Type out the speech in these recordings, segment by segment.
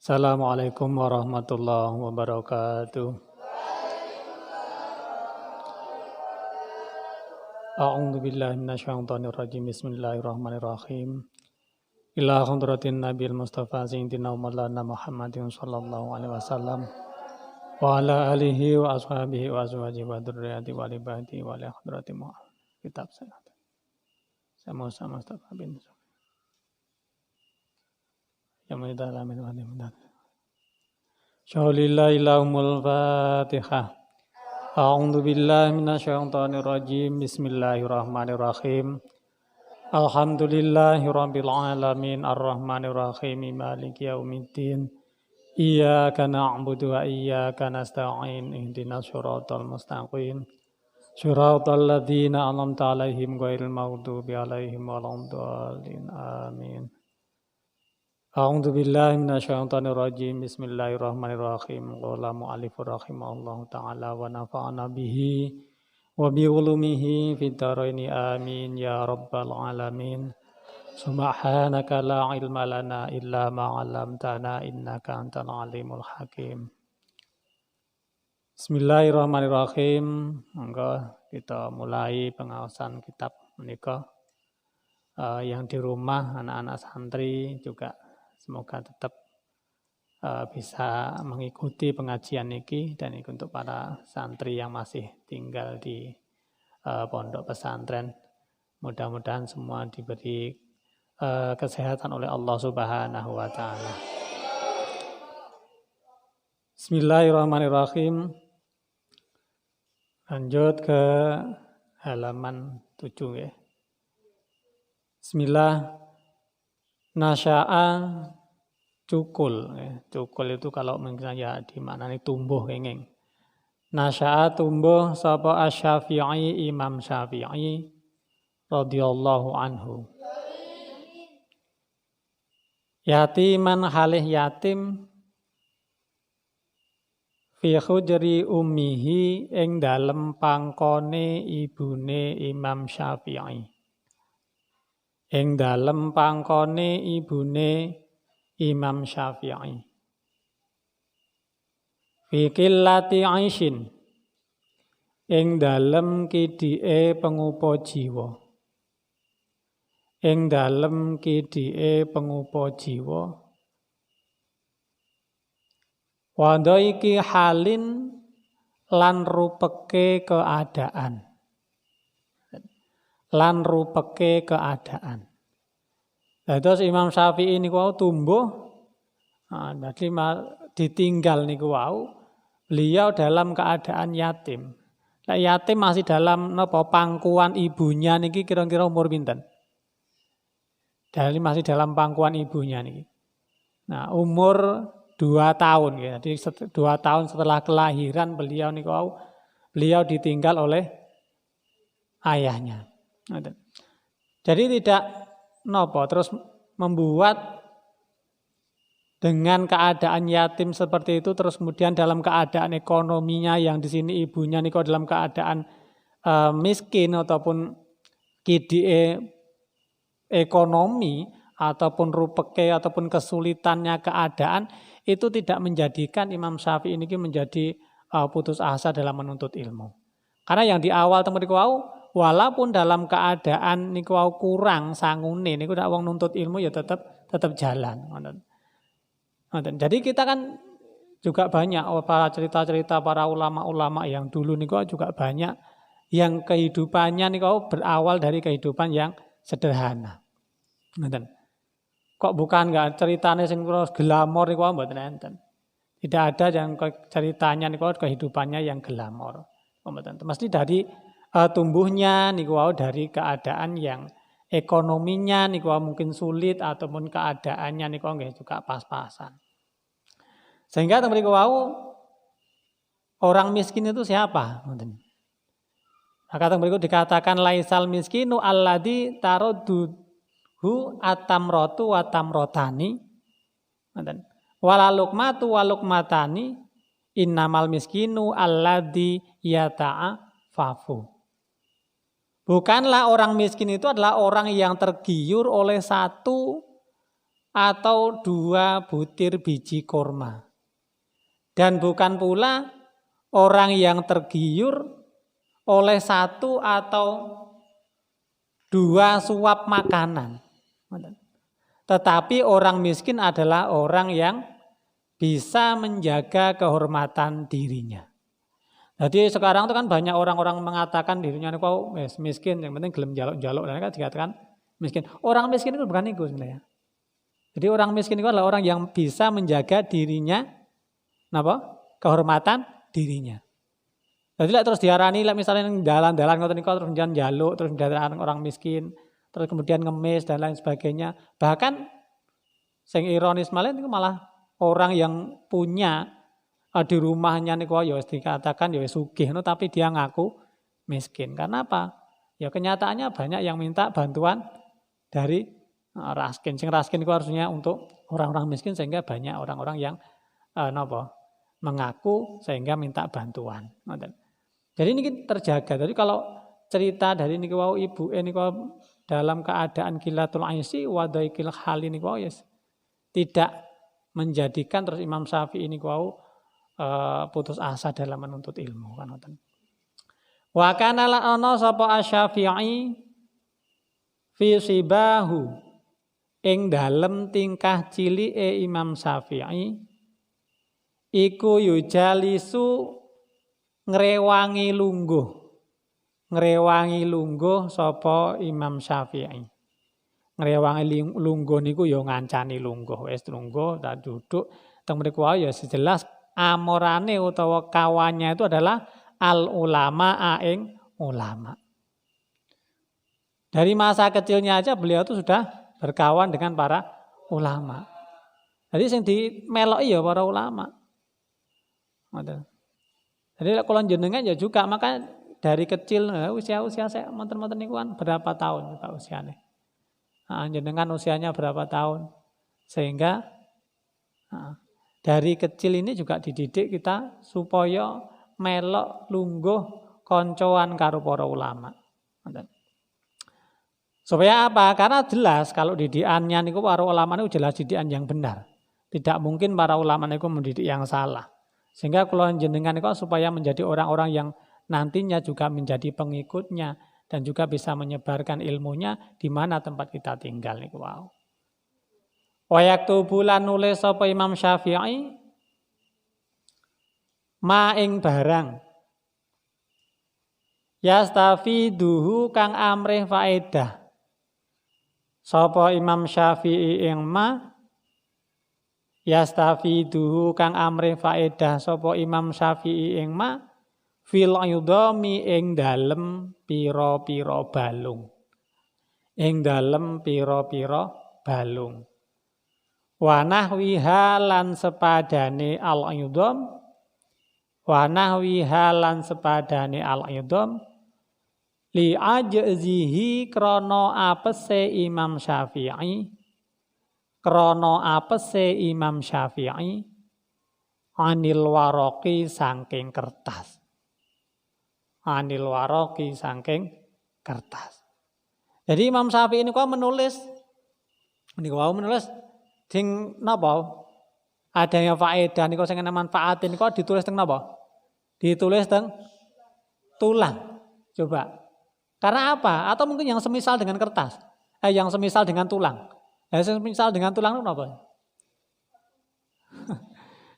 Assalamualaikum warahmatullahi wabarakatuh. A'udzu billahi minasyaitonir rajim. Bismillahirrahmanirrahim. Ila hadratin Nabil Mustafa Sayyidina Maulana Muhammadin sallallahu alaihi wasallam wa ala alihi wa ashabihi wa azwajihi wa dzurriyyati wa ibadihi wa li hadrati Muhammad. Kitab salat. Sama-sama Mustafa bin Syaulillahi lahumul Fatihah. A'udzu billahi minasyaitonir rajim. Bismillahirrahmanirrahim. Alhamdulillahi rabbil alamin arrahmanir rahim maliki yaumiddin. Iyyaka na'budu wa iyyaka nasta'in. Ihdinas siratal mustaqim. Siratal ladzina an'amta 'alaihim ghairil maghdubi 'alaihim waladdallin. Amin. A'udzu billahi minasyaitonir rajim. Bismillahirrahmanirrahim. Qala mu'allifur rahimahullahu ta'ala wa nafa'ana bihi wa bi ulumihi fid dharaini amin ya rabbal alamin. Subhanaka la ilma lana illa ma 'allamtana innaka antal alimul hakim. Bismillahirrahmanirrahim. Monggo kita mulai pengawasan kitab menika. Yang di rumah anak-anak santri juga semoga tetap bisa mengikuti pengajian ini, dan ini untuk para santri yang masih tinggal di pondok pesantren. Mudah-mudahan semua diberi kesehatan oleh Allah Subhanahu wa taala. Bismillahirrahmanirrahim. Lanjut ke halaman 7 ya. Bismillah. Nasya'a cukul. Cukul itu kalau misalnya dimaknani tumbuh kenging. Nasya'a tumbuh sapa Asy-Syafi'i, Imam Syafi'i radhiyallahu anhu. Yatiman halih yatim fi hujri ummihi ing dalem pangkone ibune Imam Syafi'i. Ing dalem pangkone ibune Imam Syafi'i. Fi qillati 'aisyin. Ing dalem kidike pengupa jiwa. Ing dalem kidike pengupa jiwa. Wa dhaiki halin lan rupeke keadaan. Lan rupeke keadaan. Terus Imam Syafi'i niku tumbuh, berarti ditinggal niku wau, beliau dalam keadaan yatim. Nah, yatim masih dalam pangkuan ibunya niki kira-kira umur pinten? Masih dalam pangkuan ibunya niki. Nah, umur 2 tahun ya. Jadi 2 tahun setelah kelahiran beliau niku beliau ditinggal oleh ayahnya. Jadi tidak terus membuat dengan keadaan yatim seperti itu, terus kemudian dalam keadaan ekonominya yang di sini ibunya niku dalam keadaan miskin ataupun kidike ekonomi ataupun rupeke ataupun kesulitannya keadaan, itu tidak menjadikan Imam Syafi'i ini menjadi putus asa dalam menuntut ilmu. Karena yang di awal temen walaupun dalam keadaan niku kurang sangune niku nek wong nuntut ilmu ya tetap jalan. Jadi kita kan juga banyak para cerita-cerita para ulama-ulama yang dulu niku juga banyak yang kehidupannya niku berawal dari kehidupan yang sederhana. Kok bukan enggak ceritanya sing glamor niku mboten enten. Tidak ada yang ceritanya niku kehidupannya yang glamor. Mesti dari tumbuhnya niku dari keadaan yang ekonominya niku mungkin sulit ataupun keadaannya niku nggih juga pas-pasan. Sehingga mriku orang miskin itu siapa? Nah, kata berikut dikatakan laisal miskinu alladzi taradduhu atamratu wa tamrotani. Wala luqmatu wa luqmatani innamal miskinu alladzi yata'afafu. Bukanlah orang miskin itu adalah orang yang tergiur oleh 1 atau 2 butir biji kurma. Dan bukan pula orang yang tergiur oleh 1 atau 2 suap makanan. Tetapi orang miskin adalah orang yang bisa menjaga kehormatan dirinya. Jadi sekarang itu kan banyak orang-orang mengatakan dirinya kok miskin, yang penting gelem jaluk-jaluk, dan kan dikatakan miskin. Orang miskin itu bukan itu sebenarnya. Jadi orang miskin itu adalah orang yang bisa menjaga dirinya, kehormatan dirinya. Jadi terus diarani misalnya dalan-dalan ngoten niku terus jangan jaluk, terus diarani orang miskin, terus kemudian ngemis dan lain sebagainya. Bahkan sing ironis malah orang yang punya di rumahnya niku ya dikatakan ya sugih, tapi dia ngaku miskin. Karena apa? Ya kenyataannya banyak yang minta bantuan dari raskin. Sing raskin itu harusnya untuk orang-orang miskin, sehingga banyak orang-orang yang mengaku sehingga minta bantuan. Jadi ini terjaga. Jadi kalau cerita dari niku wau ibu niku dalam keadaan kilatul aisi wa daikil hali niku ya tidak menjadikan terus Imam Syafi'i niku wau putus asa dalam menuntut ilmu kan ngoten. Wa kana la ana sapa Asy-Syafi'i fi sibahu ing dalem tingkah cilike Imam Syafi'i iku yujalisu ngrewangi lungguh sapa Imam Syafi'i. Ngrewangi lungguh niku ya ngancani lungguh, wis lungguh tak duduk teng mriku ya jelas amorane utawa kawannya itu adalah al ulama aing ulama. Dari masa kecilnya aja beliau itu sudah berkawan dengan para ulama. Jadi sing dimeloki ya para ulama. Jadi kalau jenengan ya juga, maka dari kecil usia saya monten-monten niku kan berapa tahun Pak usianya. Nah, jenengan usianya berapa tahun sehingga dari kecil ini juga dididik kita supaya melok lungguh koncoan karo para ulama. Supaya apa? Karena jelas kalau didikannya niku para ulama niku jelas didikan yang benar. Tidak mungkin para ulama niku mendidik yang salah. Sehingga kalau jenengan niku supaya menjadi orang-orang yang nantinya juga menjadi pengikutnya dan juga bisa menyebarkan ilmunya di mana tempat kita tinggal niku wau. Wayak bulan nulis sapa Imam Syafi'i ma ing barang yastafiduhu kang amrih faedah sapa Imam Syafi'i ing ma yastafiduhu kang amrih faedah sapa Imam Syafi'i ing ma fil aydami ing dalem pira-pira balung wa nahwiha lan sepadane al-idham li ajzihi krana apese Imam Syafi'i anil waraqi saking kertas. Jadi Imam Syafi'i ini kok menulis ding napa? Adanya faedah niku sing manfaatin niku ditulis teng napa? Ditulis teng tulang. Coba. Karena apa? Atau mungkin yang semisal dengan kertas. Yang semisal dengan tulang. Yang semisal dengan tulang itu napa?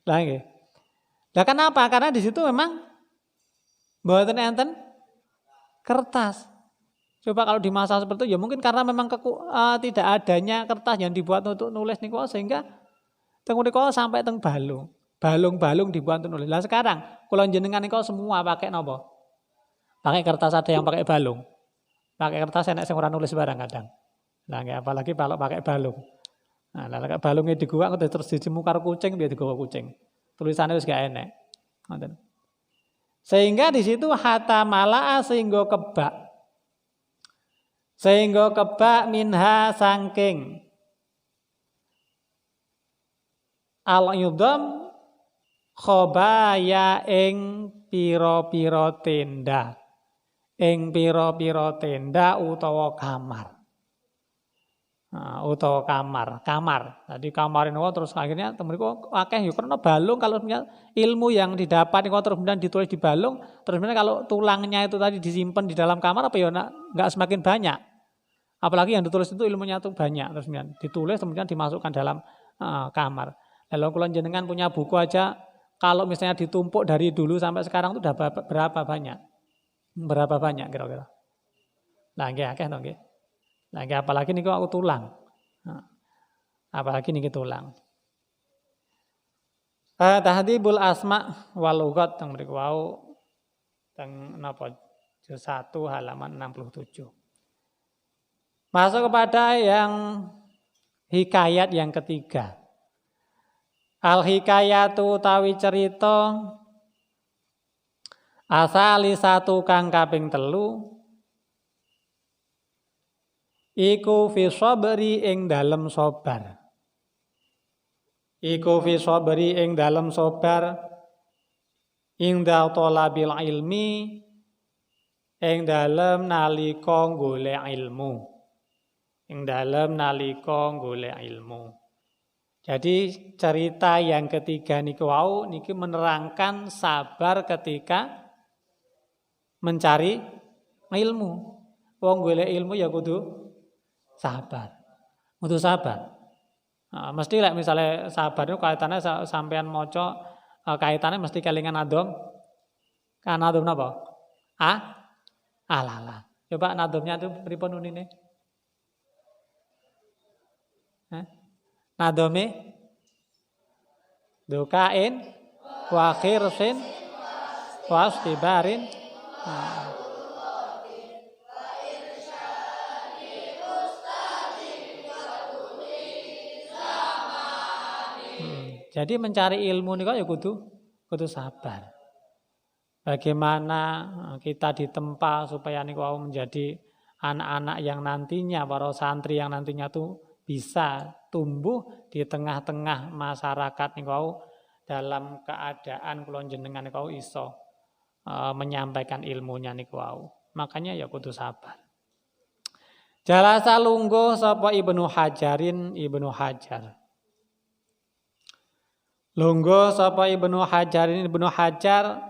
Lah nggih. Lah kenapa? Karena di situ memang mboten enten kertas. Coba kalau di masa seperti itu ya mungkin karena memang tidak adanya kertas yang dibuat untuk nulis niku sehingga teng mriku sampai teng balung dibuat untuk nulis. Lah sekarang kula jenengan niku semua pakai napa? Pakai kertas, ada yang pakai balung. Pakai kertas enak sing ora nulis barang kadang. Lah nggih apalagi kalau pakai balung. Nah, lah pakai balungnya diguwak terus dijemu karo kucing biar digawa kucing. Tulisannya wis gak enak. Ngoten. Sehingga di situ hatta mala'a sehingga kebak. Sehingga kebak minha sangking al-idham khobaya ing pira-pira tenda. Ing pira-pira tenda utawa kamar. Utawa kamar. Jadi kamar ini terus akhirnya temenku akeh yo karena balung kalau ilmu yang didapat ini terus kemudian ditulis di balung, terus kemudian kalau tulangnya itu tadi disimpan di dalam kamar apa ya enggak semakin banyak. Apalagi yang ditulis itu ilmunya itu banyak, terus kemudian ditulis kemudian dimasukkan dalam kamar. Lalu kalau jenengan punya buku aja kalau misalnya ditumpuk dari dulu sampai sekarang itu udah berapa banyak? Berapa banyak kira-kira? Lah nggih akeh to nggih. Nah, apalagi ini aku tulang. Apalagi ini tulang. Tahdhibul asma wal lughat teng mriku wau teng napa juz 1 halaman 67. Masuk kepada yang hikayat yang ketiga. Al hikayatu utawi cerita asali satu kang kaping 3 iku fi sabri ing dalem sabar. Iku fi sabri ing dalem sabar inda talabil ilmi ing dalem nalika golek ilmu. Ing dalem nalika golek ilmu. Jadi cerita yang ketiga niku wau niki menerangkan sabar ketika mencari ilmu. Wong golek ilmu ya kudu sabar, untuk sabar. Mesti lah misalnya sabar itu kaitannya sampean moco kaitannya mesti kelingan adom. Kan adom apa? Alala. Coba nadomnya itu pripun unine? Nadome dukain wa khirsin wa istibarin. Jadi mencari ilmu ini kok ya kudu sabar. Bagaimana kita ditempa supaya niku menjadi anak-anak yang nantinya para santri yang nantinya tuh bisa tumbuh di tengah-tengah masyarakat niku dalam keadaan kula jenengan niku iso menyampaikan ilmunya niku. Makanya ya kudu sabar. Jalasa lungguh sapa Ibnu Hajar. Lungguh sapa Ibnu Hajar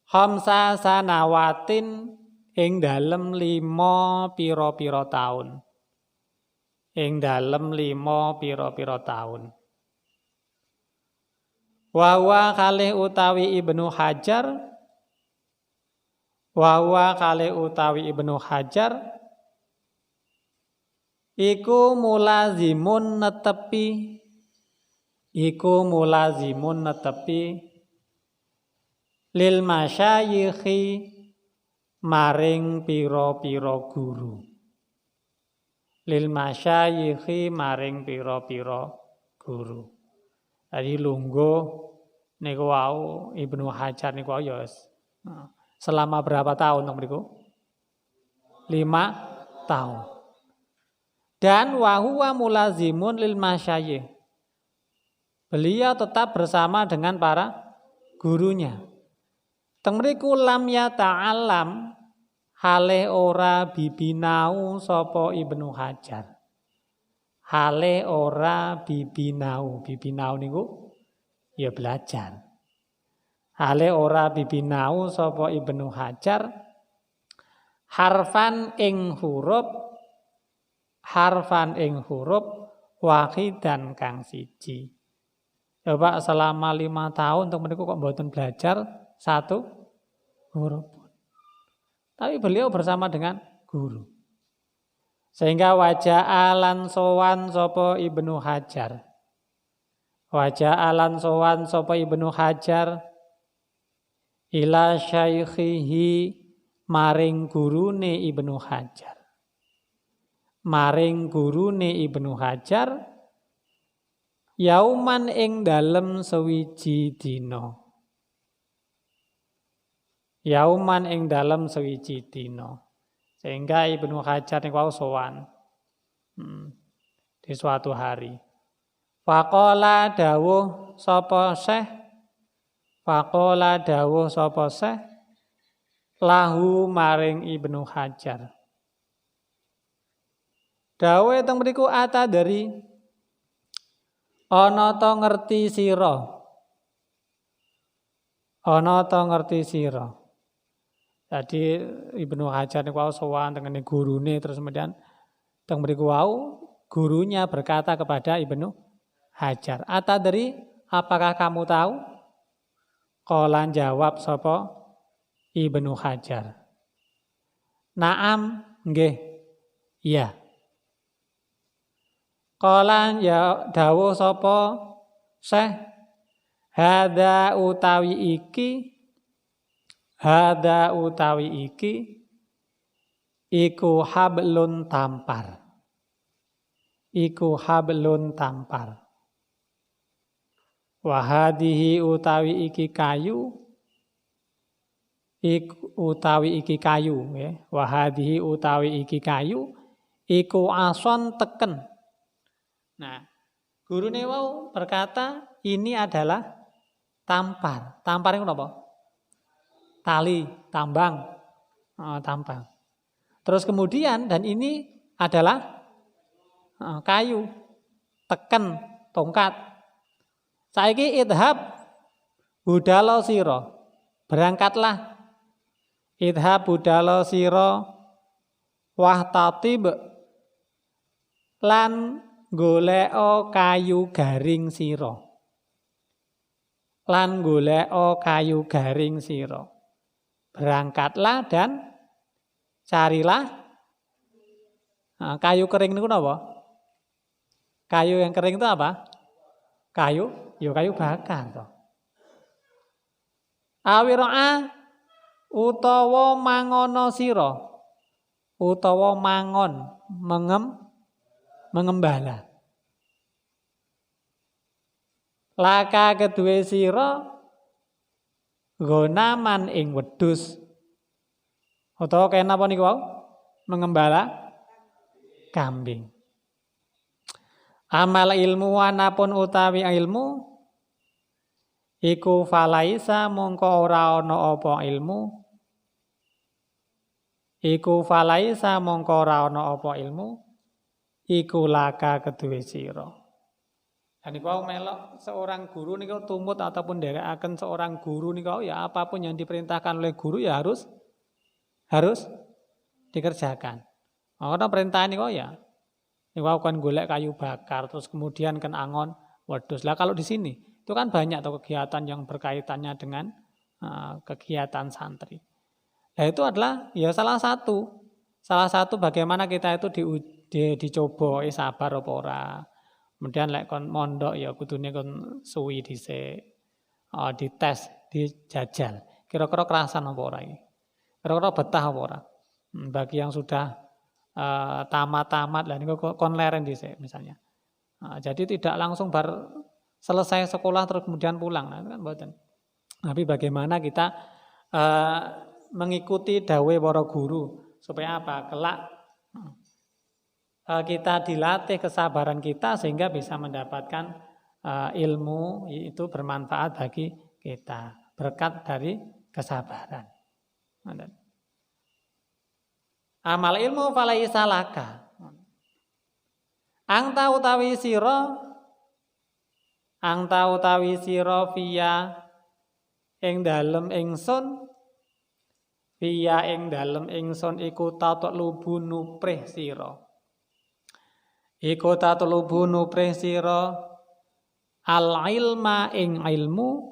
khamsa sanawatin ing dalem 5 pira-pira taun. Ing dalem 5 pira-pira taun. Wa kalih utawi Ibnu Hajar iku mulazimun netepi lil masyayikhi maring pira-pira guru. Lil masyayikhi maring pira-pira guru. Tadi lungguh niku wau Ibnu Hajar niku ya selama berapa tahun niku? 5 tahun. Dan wa huwa mulazimun lil masyayikh. Beliau tetap bersama dengan para gurunya. Teng mriku lam ya ta'alam hale ora bibinau sapa Ibnu Hajar. Hale ora bibinau. Bibinau niku ya belajar. Hale ora bibinau sapa Ibnu Hajar harfan ing huruf wahidan kang siji. Coba selama 5 tahun untuk mereka kok mboten belajar 1 huruf. Tapi beliau bersama dengan guru. Sehingga waja'alan sowan sapa Ibnu Hajar. Waja'alan sowan sapa Ibnu Hajar ila syaikhihi maring gurune Ibnu Hajar. Maring gurune Ibnu Hajar yauman ing dalem sewiji dina. yauman ing dalem sewiji dina. Sehingga Ibnu Hajar niku sowan di suatu hari. Faqala dawuh sapa Syekh, faqala dawuh sapa Syekh lahu maring Ibnu Hajar. Dawuh teng mriku ata dari ana ta ngerti sira. Ana ta ngerti sira. Jadi Ibnu Hajar niku sowan tengene gurune terus kemudian teng mriku wau gurunya berkata kepada Ibnu Hajar, "Atadri, apakah kamu tahu?" Qala jawab sapa Ibnu Hajar. "Naam, nggih." Iya. Qala ya dawuh sapa Syekh, "Hadza utawi iki iku hablun tampar." Iku hablun tampar. Wa hadhihi utawi iki kayu. Utawi iki kayu ya. Wa hadhihi utawi iki kayu iku ason teken. Nah, gurune wau berkata ini adalah tampar. Tampar itu apa? Tali, tambang, tambang. Terus kemudian dan ini adalah kayu, teken, tongkat. Saiki idhab budalo sira. Berangkatlah. Idhab budalo sira wahtatib lan goleko kayu garing sira. Lan goleko kayu garing sira. Berangkatlah dan carilah kayu kering niku napa? Kayu yang kering itu apa? Kayu bakar toh. Awira'a utawa mangono sira. Utawa mangon, mengembala. Laka kedue sira gonaman ing wedhus. Utawa kenapa niku wau? Mengembala kambing. Amal ilmu anapun utawi ilmu iku falaisa mongko ora ana apa ilmu. Iku falaisa mongko ora ana apa ilmu. Iku laka kedue sira. Dan niku melok seorang guru niku tumut ataupun nderekaken seorang guru niku ya apapun yang diperintahkan oleh guru ya harus dikerjakan. Ana perintah niku ya niku kan golek kayu bakar terus kemudian kan angon wedhus. Lah kalau di sini itu kan banyak tuh kegiatan yang berkaitannya dengan kegiatan santri. Nah itu adalah ya salah satu bagaimana kita itu dicoba sabar apa ora. Kemudian lek kon mondok ya kudune kon suwi dhisik. Dites, dijajal. Kira-kira kerasan apa ora iki? Kira-kira betah apa ora? Bagi yang sudah tamat lah niku kon leren dhisik misalnya. Jadi tidak langsung selesai sekolah terus kemudian pulang, nah, kan mboten. Tapi bagaimana kita mengikuti dawuh para guru supaya apa? Kelak kita dilatih kesabaran kita sehingga bisa mendapatkan ilmu itu bermanfaat bagi kita berkat dari kesabaran. Amal ilmu falaisa laka. Angta utawi sira fiya ing dalem ingsun iku tatlubu nuprih sira. Iku tatlubu nuprih sira al ilma ing ilmu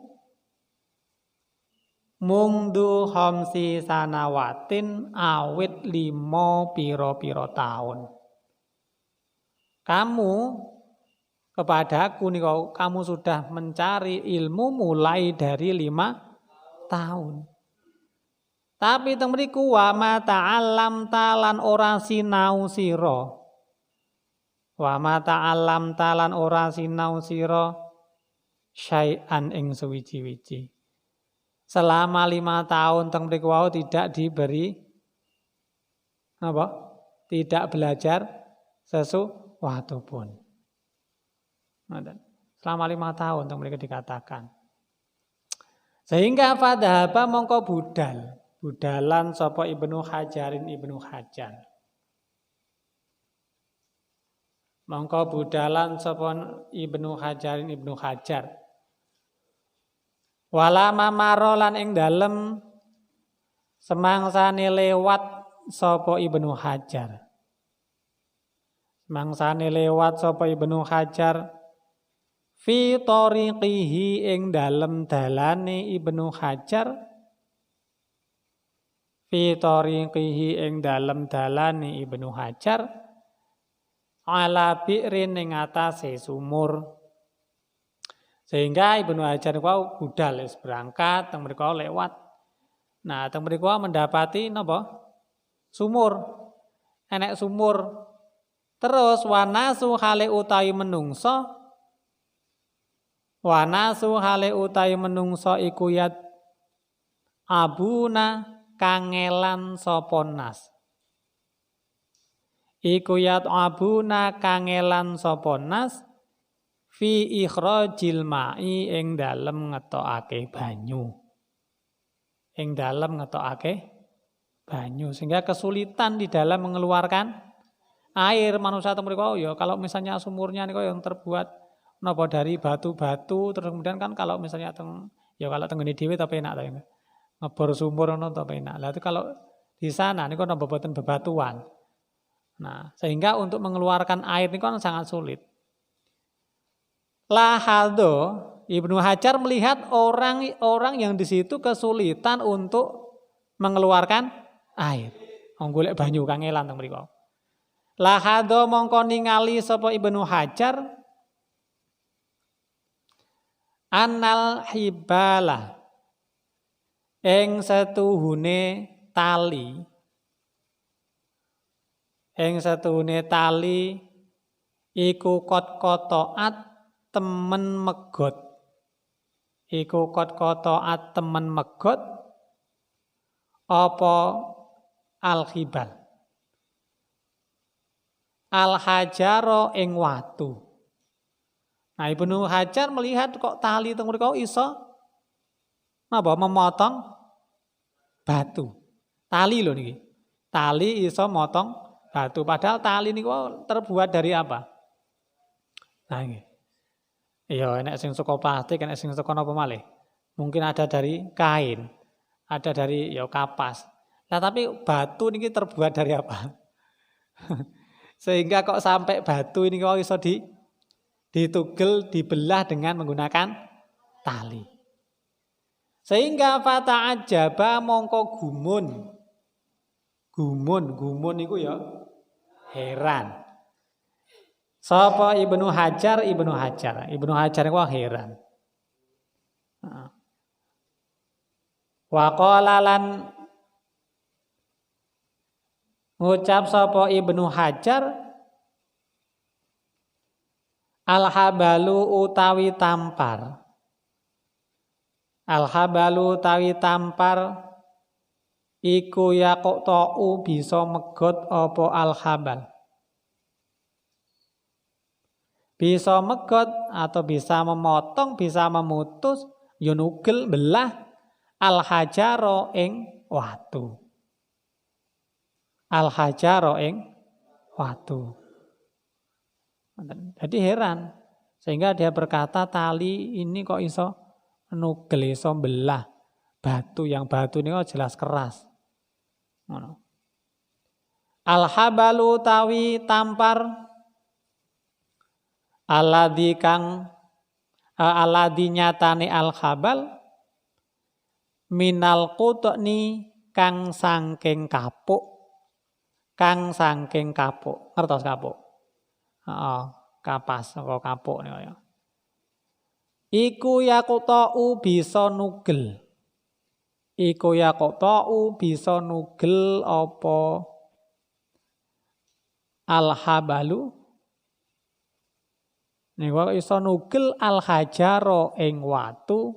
mungdu khamsi sanawatin awit 5 pira-pira taun. Kamu kepadaku nih kamu sudah mencari ilmu mulai dari 5 tahun. Tapi teng mriku wa ma ta'allam talan ora sinau sira. Wa ma ta'allam talan ora sinau sira syai'an ing suwiji-wiji. selama 5 tahun teng mriku wau tidak diberi apa? Tidak belajar sesuatu pun. Selama 5 tahun teng mriku dikatakan. Sehingga fadhaba mongko budalan sapa Ibnu Hajarin Ibnu Hajar. Mongko budalan sapa Ibnu Hajarin Ibnu Hajar. Wala mamaro lan ing dalem semangsane lewat sapa Ibnu Hajar. Semangsane lewat sapa Ibnu Hajar fi tariqihi ing dalem dalane Ibnu Hajar. Fi tariqihi ing dalem dalane Ibnu Hajar ala bi'rin ing atase sumur. Sehingga Ibnu Hajar niku budal wis berangkat teng mriku lewat. Nah, teng mriku mendapati napa? Sumur. Enek sumur. Terus wanasu hale utawi menungso. Wanasu hale utawi menungso iku yat abuna kangelan sapa nas. Iku yat abuna kangelan sapa nas fi ikhrajil ma'i ing dalem ngetokake banyu. Ing dalem ngetokake banyu sehingga kesulitan di dalam mengeluarkan air. Manusia teng mriku ya kalau misalnya sumurnya niku yang terbuat napa dari batu-batu terus kemudian kan kalau misalnya kalau teng ngene dhewe tapi enak ta ngebor sumur ngono ta enak. Lah itu kalau di sana niku napa boten bebatuan. Nah, sehingga untuk mengeluarkan air niku kan sangat sulit. Lahado Ibnu Hajar melihat orang yang di situ kesulitan untuk mengeluarkan air. Golek banyu kangelan teng mriku. Lahado mongko ningali sapa Ibnu Hajar annal hibala ing setuhune tali iku kot-kotoat temen megot. Iku kot-kotoat temen megot apa al-hibal. Al-hajaro ing watu. Nah, Ibnu Hajar melihat kok tali teng mriku iso napa memotong batu. Tali lho niki. Tali iso motong batu padahal tali niku terbuat dari apa? Nah nggih. Iya, enek sing saka plastik, enek sing saka napa malih. Mungkin ada dari kain, ada dari kapas. Nah, tapi batu niki terbuat dari apa? Sehingga kok sampai batu ini kok iso ditugel, dibelah dengan menggunakan tali. Sehingga fata'ajaba mongko gumun. Gumun niku ya heran. Sapa Ibnu Hajar niku heran. Wa qala lan ngucap sapa Ibnu Hajar al-habalu utawi tampar. Al-habalu utawi tampar iku yaqta'u bisa megot apa al-habal. Bisa megot atau bisa memotong, bisa memutus, nugel belah al-hajaro ing watu. Al-hajaro ing watu. Jadi heran. Sehingga dia berkata tali ini kok iso nugel, iso belah batu. Yang batu ini kok jelas keras. Al-habalu tawi tampar alladzi nyatane al-habal minal qutni kang sangking kapuk. Ngertos kapuk? Kapas atau kapuk nih ya. Iku yaqta'u bisa nugel. Apa al-habalu niku iso nugel al-hajaro ing watu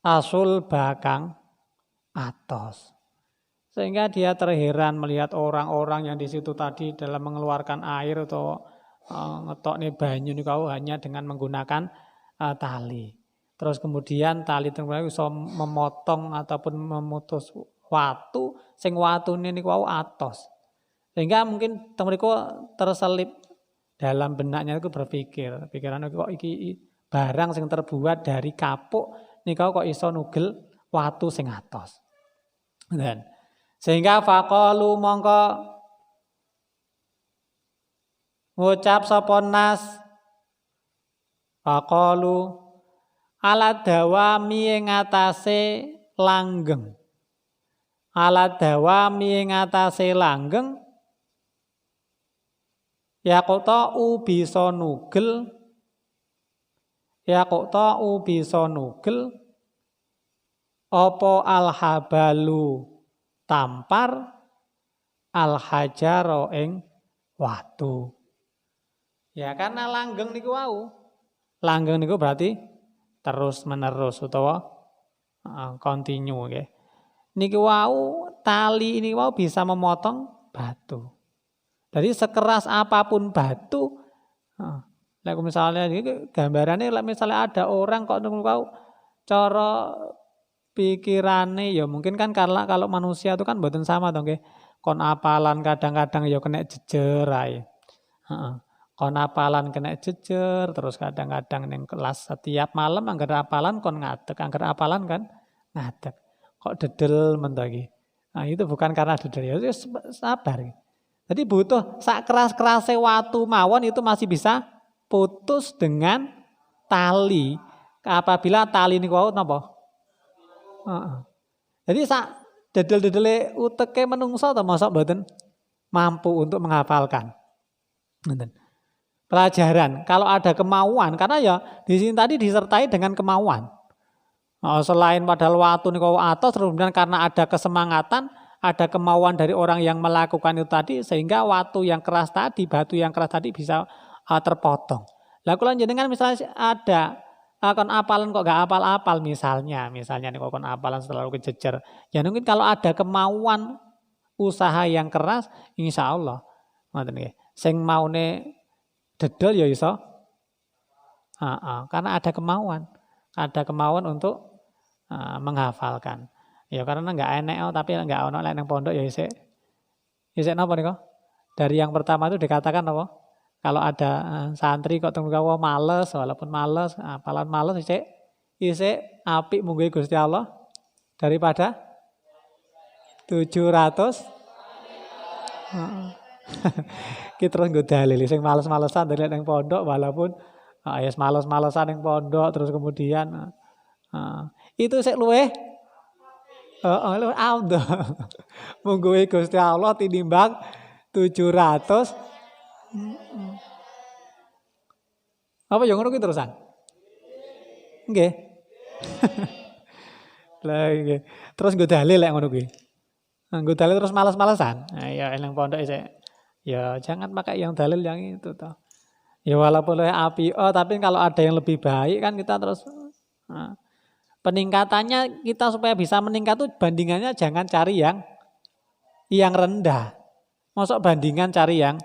asul bakang atos. Sehingga dia terheran melihat orang-orang yang di situ tadi dalam mengeluarkan air atau ngetokne banyu niku hanya dengan menggunakan tali. Terus kemudian tali tersebut bisa memotong ataupun memutus watu sing watune niku atos. Sehingga mungkin mriku terselip dalam benaknya itu berpikir, pikiran kok iki barang sing terbuat dari kapuk niku kok iso nugel watu sing atos. Dan sehingga faqalu mongko ngucap sapa nas faqalu ala dawami ing atase langgeng. Ala dawami ing atase langgeng yaqta'u bisa nugel yaqta'u bisa nugel apa alhabalu tampar alhajaro ing watu. Ya karena langgeng niku wau. Langgeng niku berarti terus menerus utawa continue nggih. Niki wau tali ini wau bisa memotong batu. Jadi sekeras apapun batu, misalnya ini gambarannya misalnya ada orang kok niku cara pikirane ya mungkin kan karena kalau manusia itu kan mboten sama to nggih. Kon apalan kadang-kadang ya kena jejer ae. Kon apalan kena jejer terus kadang-kadang ning kelas setiap malam anggar apalan kon ngadeg, anggar apalan kan ngadeg. Kok dedel men to iki. Nah itu bukan karena dedel ya sabar. Jadi butuh sak keras-kerase watu mawon itu masih bisa putus dengan tali. Apabila tali niku wau napa? Jadi sak dedel-dedele uteke menungso to mosok mboten mampu untuk menghafalkan. Pelajaran kalau ada kemauan karena ya di sini tadi disertai dengan kemauan. Selain padahal waktu niku atos kemudian karena ada kesemangatan, ada kemauan dari orang yang melakukan itu tadi sehingga waktu yang keras tadi, batu yang keras tadi bisa terpotong. Lah kula jenengan misalnya ada kon apalan kok gak apal-apal misalnya nih kon apalan selalu kejejer. Ya mungkin kalau ada kemauan usaha yang keras insyaallah ngoten nggih. Sing maune dedel ya iso. Karena ada kemauan. Ada kemauan untuk menghafalkan. Ya karena enggak enek tapi enggak ono lek nang pondok ya isik. Isik napa niku? Dari yang pertama itu dikatakan apa? Kalau ada santri kok tunggu kawa males, walaupun males, apalan males isik apik mungguh Gusti Allah daripada 700. Ki terus nggo dalil sing males-malesan dari nang pondok walaupun ya males-malesan ning pondok terus kemudian itu sik luweh luweh aldo. Mungguh Gusti Allah tinimbang 700. Apa yang ngono ki terusan? Nggih. Lah nggih. Terus nggo dalil lek ngono kuwi. Nggo dalil terus malas-malesan. Nah, ya eling pondok isih. Ya jangan pakai yang dalil yang itu toh. Ya walaupun api tapi kalau ada yang lebih baik kan kita terus peningkatannya kita supaya bisa meningkat tuh bandingannya jangan cari yang rendah. Mosok bandingan cari yang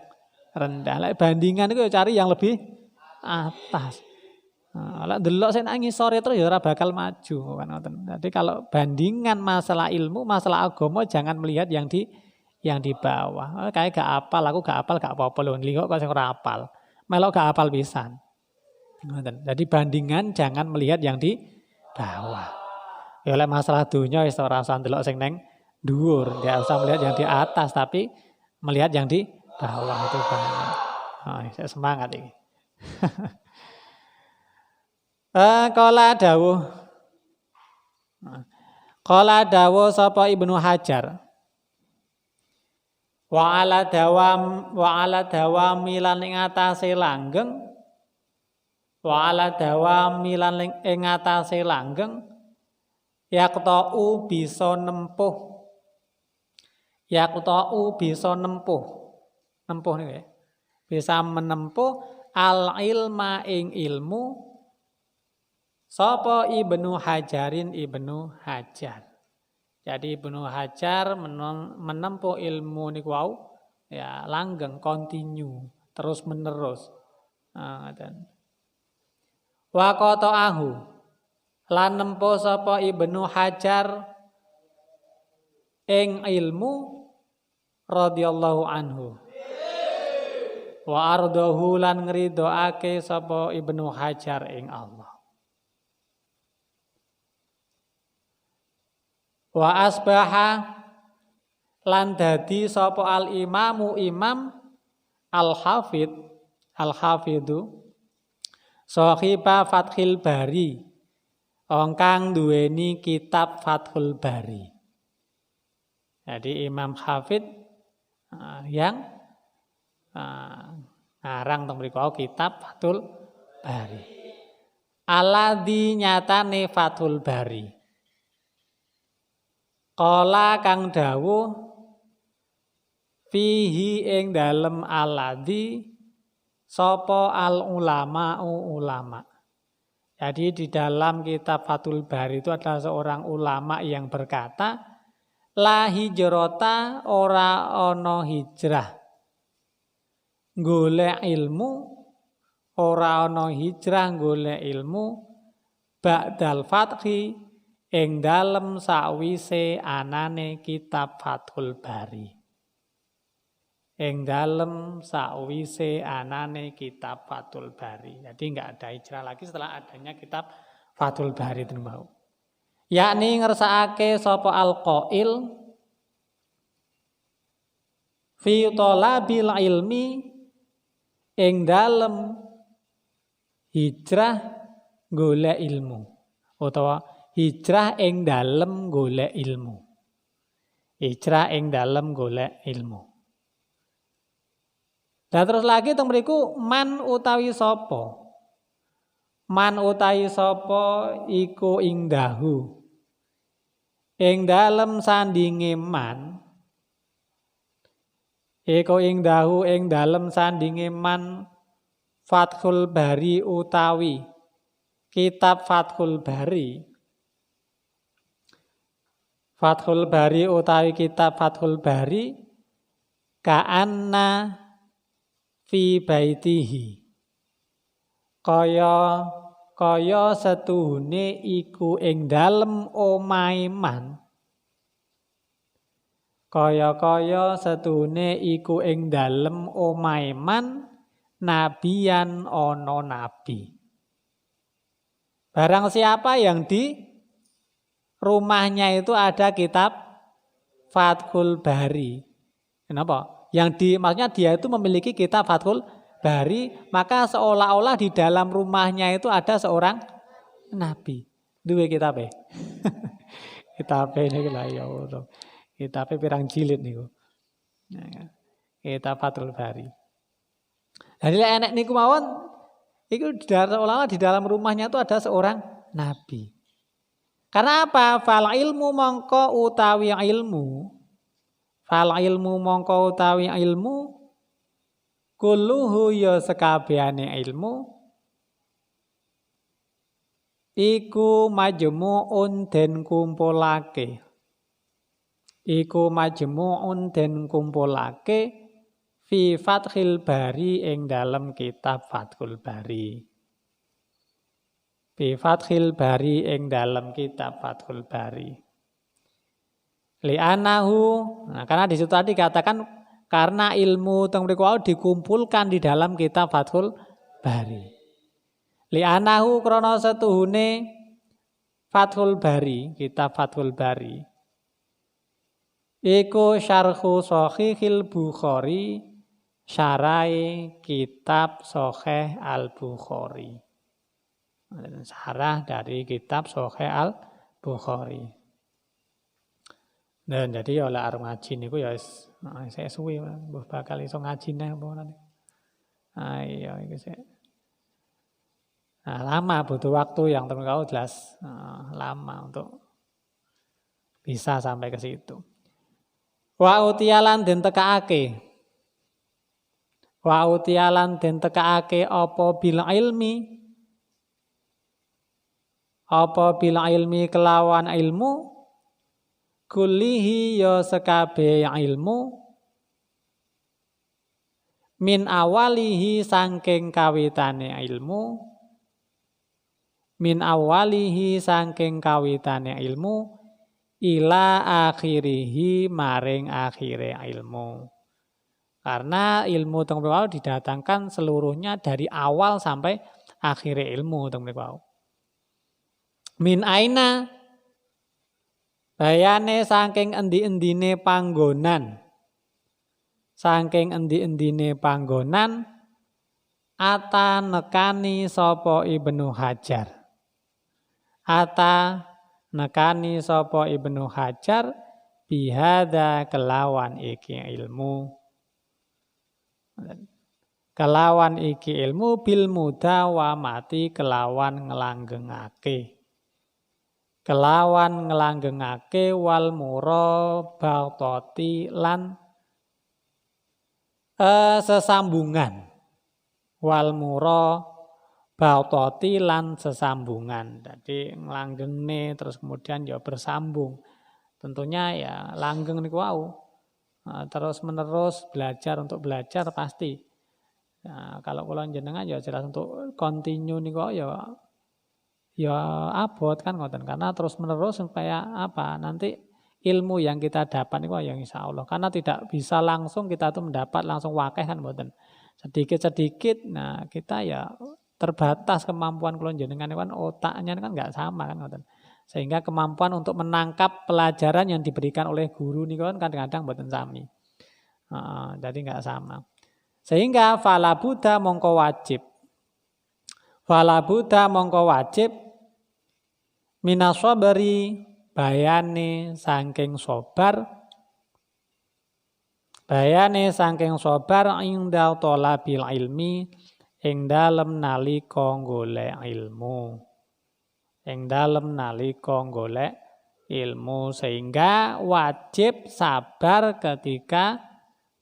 rendah. Lek bandingan itu cari yang lebih atas. Lek delok sing nang ngisore terus ya ora bakal maju kan ngoten. Jadi kalau bandingan masalah ilmu, masalah agama jangan melihat yang di bawah. Kayak gak apal, aku gak apal gak apa-apa lho. Nglingok kok sing ora apal. Melok gak apal pisan. Ngoten. Jadi bandingan jangan melihat yang di bawah. Ya lek masalah dunya wis ora usah ndelok sing nang dhuwur, enggak usah melihat yang di atas tapi melihat yang di bawah itu banyak. Saya semangat ini. Qala dawuh sapa Ibnu Hajar. Wa ala dawami lan ing atase langgeng. Wa ala dawami lan ing atase langgeng yaqta'u bisa nempuh. Yaqta'u bisa nempuh. Nempuh nih ya. Bisa menempuh al ilma ing ilmu Sapa Ibnu Hajarin Ibnu Hajar. Jadi Ibnu Hajar menempuh ilmu niku wau ya langgeng kontinu terus menerus. Dan wa qata'ahu lan nempuh sapa Ibnu Hajar ing ilmu radhiyallahu anhu. Wa ardahu lan ngridhoake sapa Ibnu Hajar ing Allah. Wa asbaha lan dadi sapa al imamu imam al hafidu sahiba Fathil Bari wong kang duweni kitab Fathul Bari. Jadi Imam Hafid yang ngarang teng mriku kitab Fathul Bari. Aladzi nyatane Fathul Bari. Qala kang dawuh fihi ing dalem aladzi sapa al ulama. Jadi di dalam kitab Fathul Bari itu ada seorang ulama yang berkata la hijrata ora ana hijrah. Golek ilmu ora ana hijrah golek ilmu ba'dal fathi ing dalem sakwise anane kitab Fathul Bari. Ing dalem sakwise anane kitab Fathul Bari. Jadi enggak ada hijrah lagi setelah adanya kitab Fathul Bari itu mau. Yakni ngersakake sapa al-qail fi talabil ilmi ing dalem hijrah golek ilmu utawa hijrah ing dalem golek ilmu. Hijrah ing dalem golek ilmu. Dan terus lagi teng mriku man utawi sapa? Man utawi sapa iku ing dahu. Ing dalem sandinge man iku ing dahu ing dalem sandinge man Fathul Bari utawi kitab Fathul Bari. Fathul Bari utawi kitab Fathul Bari ka'anna fi baitihi. Kaya setuhune iku ing dalem omahe man. Kaya setuhune iku ing dalem omahe man nabiyan ana nabi. Barang siapa yang di rumahnya itu ada kitab Fathul Bari. Kenapa? Maksudnya dia itu memiliki kitab Fathul Bari, maka seolah-olah di dalam rumahnya itu ada seorang nabi. Duwe kitabe. Kitabe niku lha ya Allah. Kitabe pirang jilid niku. Kitab Fathul Bari. Jadi enek niku mawon iku seolah-olah di dalam rumahnya itu ada seorang nabi. Karena apa? Fal ilmu mongko utawi ilmu. Fal ilmu mongko utawi ilmu kulluhu ya sekabehane ilmu iku majmu'un den kumpulake. Iku majmu'un den kumpulake fi Fathil Bari ing dalem kitab Fathul Bari. Fi Fathil Bari ing dalem kitab Fathul Bari. Li'anahu, karena di situ tadi katakan karena ilmu teng mriku dikumpulkan di dalam kitab Fathul Bari. Li'anahu krana setuhune Fathul Bari, kitab Fathul Bari. Iku syarhu Shahihil Bukhari, syarahe kitab Sahih Al-Bukhari. Syarah dari kitab Sahih Al-Bukhari. Dan jadi oleh arep ngaji niku ya saya suwi mbah bakal iso ngaji neh apa nanti. Iya iki sik. Lama butuh waktu yang terlalu jelas lama untuk bisa sampai ke situ. Wa utiyalan den tekaake. Wa utiyalan den tekaake apa bil ilmi apa bil ilmi kelawan ilmu kullihi ya sekabe ilmu min awalihi sangking kawitane ilmu min awalihi sangking kawitane ilmu ila akhirihi maring akhire ilmu. Karena ilmu teng mriku didatangkan seluruhnya dari awal sampai akhire ilmu teng mriku. Min aina bayane saking endi-endine panggonan. Saking endi-endine panggonan ata nekani sapa Ibnu Hajar. Ata nekani sapa Ibnu Hajar bihada kelawan iki ilmu. Kelawan iki ilmu bil mudawamati kelawan nglanggengake. Kelawan nglanggengake wal murabatati lan sesambungan. Wal murabatati lan sesambungan. Jadi nglanggenge terus kemudian ya bersambung. Tentunya ya langgeng niku wau. Terus menerus belajar untuk belajar pasti. Nah, kalau kula jenengan ya jelas untuk continue niku ya abot kan ngoten karena terus menerus supaya apa nanti ilmu yang kita dapat niku ya insyaallah karena tidak bisa langsung kita tuh mendapat langsung wakeh kan mboten sedikit-sedikit nah kita ya terbatas kemampuan kula jenengan kan otaknya kan enggak sama kan ngoten sehingga kemampuan untuk menangkap pelajaran yang diberikan oleh guru niku kan kadang-kadang mboten sami jadi enggak sama sehingga fala buddha mongko wajib minasabari bayane saking sabar ingdal thalabil ilmi ing dalem nalika golek ilmu sehingga wajib sabar ketika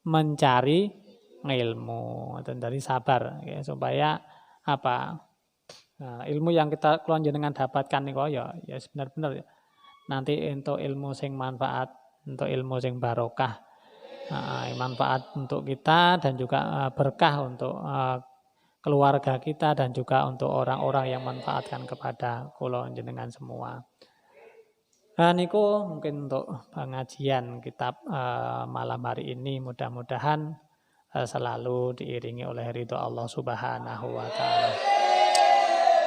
mencari ilmu dan dari sabar ya, supaya apa ilmu yang kita kula jenengan dapatkan niku ya benar-benar ya. Nanti untuk ilmu sing manfaat, untuk ilmu sing barokah. Manfaat untuk kita dan juga berkah untuk keluarga kita dan juga untuk orang-orang yang manfaatkan kepada kula jenengan semua. Niku mungkin untuk pengajian kitab malam hari ini mudah-mudahan selalu diiringi oleh ridho Allah Subhanahu wa taala.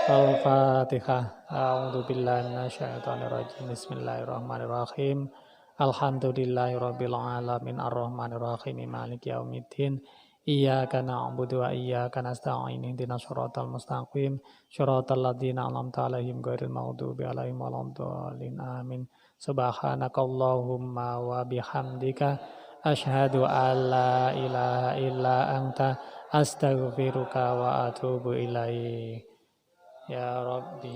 Al-Fatihah. A'udzu billahi minasyaitonir rajim. Bismillahirrahmanirrahim. Alhamdulillahirabbil alamin arrahmanir rahim maliki yaumiddin. Iyyaka na'budu wa iyyaka nasta'in. Ihdinas siratal mustaqim. Shiratal ladzina an'amta 'alaihim ghairil maghdubi 'alaihim waladdallin. Amin. Subhanakallahumma wa bihamdika asyhadu an la ilaha illa anta astaghfiruka wa atubu ilaik. Ya Rabbi